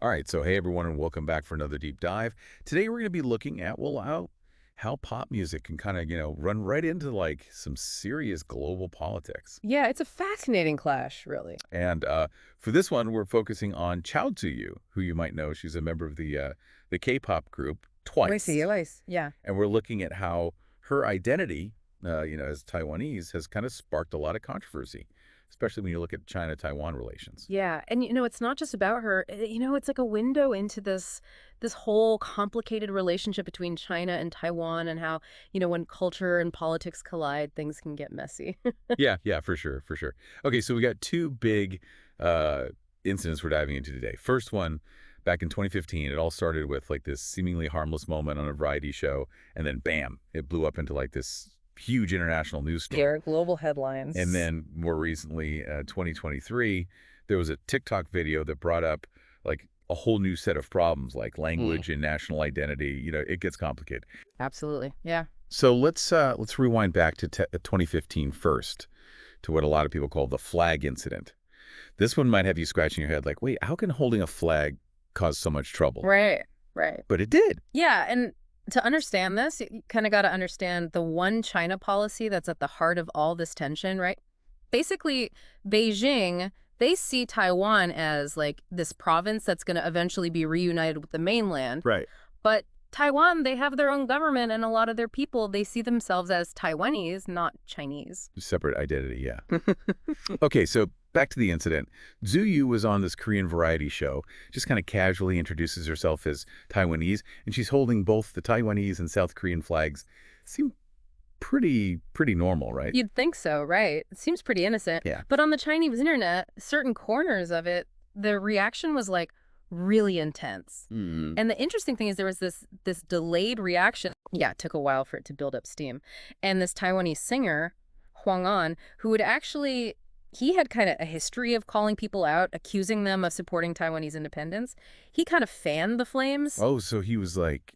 All right, so hey everyone, and welcome back for another deep dive. Today we're going to be looking at how pop music can kind of run right into like some serious global politics. Yeah, it's a fascinating clash, really. And for this one, we're focusing on Tzuyu, who you might know. She's a member of the K-pop group Twice, Twice. Yeah. and we're looking at how her identity, as Taiwanese, has kind of sparked a lot of controversy, especially when you look at China-Taiwan relations. Yeah. And it's not just about her. It's like a window into this whole complicated relationship between China and Taiwan and how, when culture and politics collide, things can get messy. Yeah, yeah, for sure, for sure. Okay, so we got two big uh, incidents we're diving into today. First one, back in 2015, it all started with like this seemingly harmless moment on a variety show, and then bam, it blew up into like this huge international news story. Yeah, global headlines. And then more recently, 2023, there was a TikTok video that brought up like a whole new set of problems like language and national identity. It gets complicated. Absolutely. Yeah. So let's rewind back to 2015 first, to what a lot of people call the flag incident. This one might have you scratching your head like, wait, how can holding a flag cause so much trouble? Right. Right. But it did. Yeah. And to understand this, you kind of got to understand the one China policy that's at the heart of all this tension, right? Basically, Beijing, they see Taiwan as like this province that's going to eventually be reunited with the mainland. Right. But Taiwan, they have their own government, and a lot of their people, they see themselves as Taiwanese, not Chinese. Separate identity, yeah. Okay, so back to the incident. Tzuyu was on this Korean variety show, just kind of casually introduces herself as Taiwanese, and she's holding both the Taiwanese and South Korean flags. Seem pretty normal, right? You'd think so, right? It seems pretty innocent. Yeah. But on the Chinese internet, certain corners of it, the reaction was like really intense. And the interesting thing is there was this delayed reaction. Yeah, it took a while for it to build up steam. And this Taiwanese singer, Huang An, who would actually, he had kind of a history of calling people out, accusing them of supporting Taiwanese independence. He kind of fanned the flames. Oh, so he was like,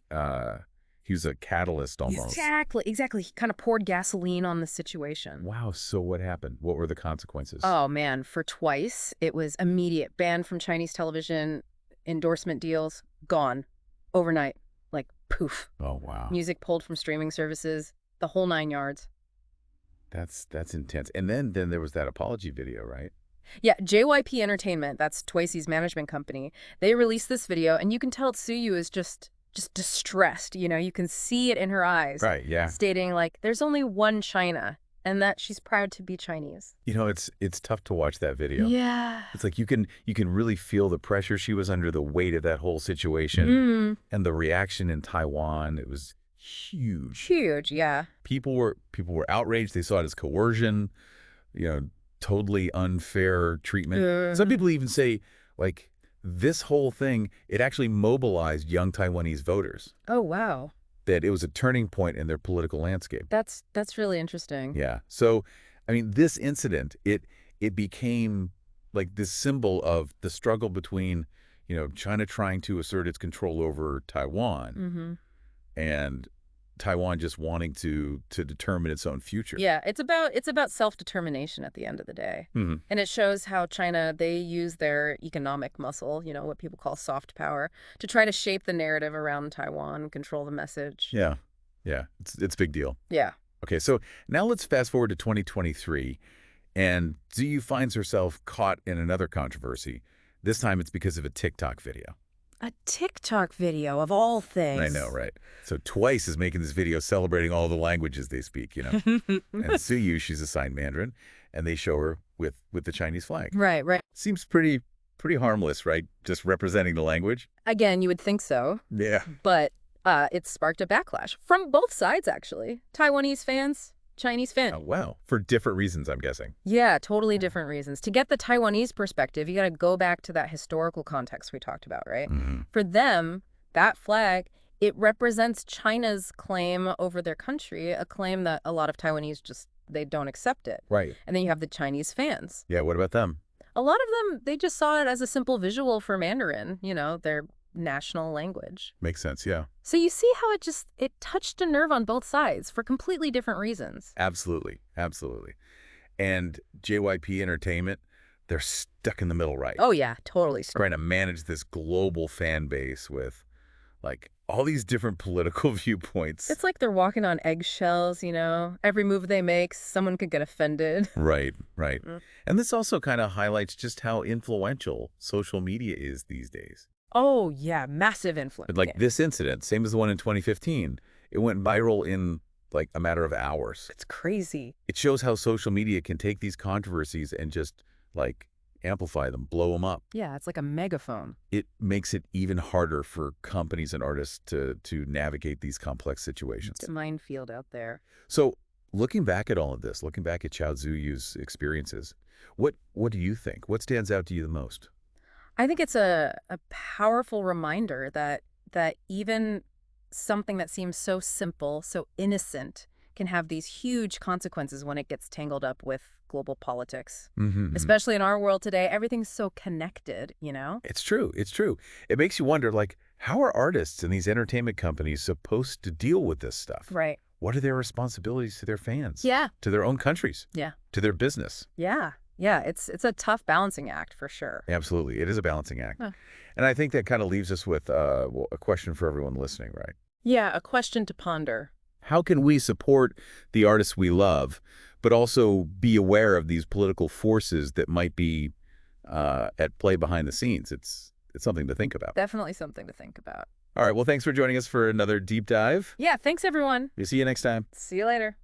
he was a catalyst almost. Exactly. He kind of poured gasoline on the situation. Wow, so what happened? What were the consequences? Oh, man, for Twice, it was immediate. Banned from Chinese television, endorsement deals, gone. Overnight. Like, poof. Oh, wow. Music pulled from streaming services, the whole 9 yards. That's intense. And then there was that apology video, right? Yeah, JYP Entertainment, that's Twice's management company, they released this video, and you can tell Tsuyu is just distressed. You can see it in her eyes. Right, yeah. Stating, like, there's only one China, and that she's proud to be Chinese. It's tough to watch that video. Yeah. It's like you can really feel the pressure she was under, the weight of that whole situation, and the reaction in Taiwan. It was huge. Huge, yeah. People were outraged. They saw it as coercion, totally unfair treatment. Some people even say, like, this whole thing, it actually mobilized young Taiwanese voters. Oh, wow. That it was a turning point in their political landscape. That's really interesting. Yeah. So, I mean, this incident, it became like this symbol of the struggle between, China trying to assert its control over Taiwan and Taiwan just wanting to determine its own future. Yeah, it's about self-determination at the end of the day. And it shows how China, they use their economic muscle, what people call soft power, to try to shape the narrative around Taiwan, control the message. Yeah. Yeah. It's a big deal. Yeah. Okay, so now let's fast forward to 2023, and Tzuyu finds herself caught in another controversy. This time it's because of a TikTok video. A TikTok video, of all things. I know, right? So Twice is making this video celebrating all the languages they speak, And Tzuyu, she's assigned Mandarin, and they show her with the Chinese flag. Right. Seems pretty harmless, right? Just representing the language. Again, you would think so. Yeah. But it sparked a backlash from both sides, actually. Taiwanese fans, Chinese fans. Oh, wow. For different reasons, I'm guessing. Yeah, totally different reasons. To get the Taiwanese perspective, you got to go back to that historical context we talked about, right? For them, that flag, it represents China's claim over their country, a claim that a lot of Taiwanese they don't accept it. Right. And then you have the Chinese fans. Yeah, what about them? A lot of them, they just saw it as a simple visual for Mandarin, their national language. Makes sense, yeah. So you see how it touched a nerve on both sides for completely different reasons. Absolutely. And JYP Entertainment, they're stuck in the middle, right? Oh, yeah, totally. Trying to manage this global fan base with, like, all these different political viewpoints. It's like they're walking on eggshells, Every move they make, someone could get offended. Right, right. Mm. And this also kind of highlights just how influential social media is these days. Oh, yeah, massive influence. But like this incident, same as the one in 2015, it went viral in like a matter of hours. It's crazy. It shows how social media can take these controversies and just like amplify them, blow them up. Yeah, it's like a megaphone. It makes it even harder for companies and artists to navigate these complex situations. It's a minefield out there. So looking back at all of this, looking back at Tzuyu experiences, what do you think? What stands out to you the most? I think it's a powerful reminder that even something that seems so simple, so innocent, can have these huge consequences when it gets tangled up with global politics. Especially in our world today, everything's so connected. It's true. It's true. It makes you wonder, like, how are artists and these entertainment companies supposed to deal with this stuff? Right. What are their responsibilities to their fans? Yeah. To their own countries? Yeah. To their business? Yeah. Yeah, it's a tough balancing act for sure. Absolutely. It is a balancing act. Huh. And I think that kind of leaves us with a question for everyone listening, right? Yeah, a question to ponder. How can we support the artists we love, but also be aware of these political forces that might be at play behind the scenes? It's something to think about. Definitely something to think about. All right. Well, thanks for joining us for another deep dive. Yeah, thanks everyone. We'll see you next time. See you later.